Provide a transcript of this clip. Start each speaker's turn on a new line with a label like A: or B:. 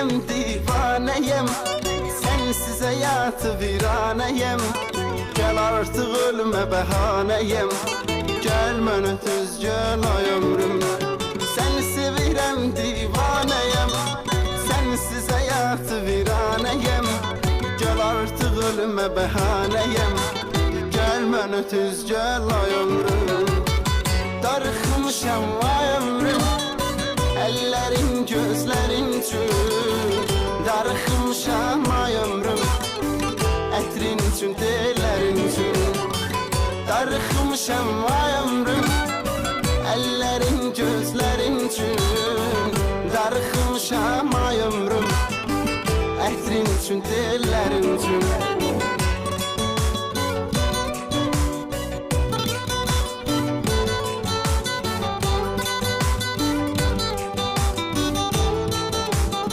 A: sevirəm divanəyəm, sensiz hayatı viranəyəm. Gel artık ölüme bəhanəyəm, gel mənə düzgün ay ömrüm. Seni sevirəm divanəyəm, sensiz hayatı viranəyəm. Gel artık ölüme bəhanəyəm, gel mənə düzgün ay ömrüm. Darıxmışam ay ömrüm, ellerin gözlerin üçün. Darıxmışam ay ömrüm, etrin üçün, tellerin üçün. Darıxmışam ay ömrüm, ellerin gözlerin üçün. Darıxmışam ay ömrüm, etrin üçün, tellerin üçün.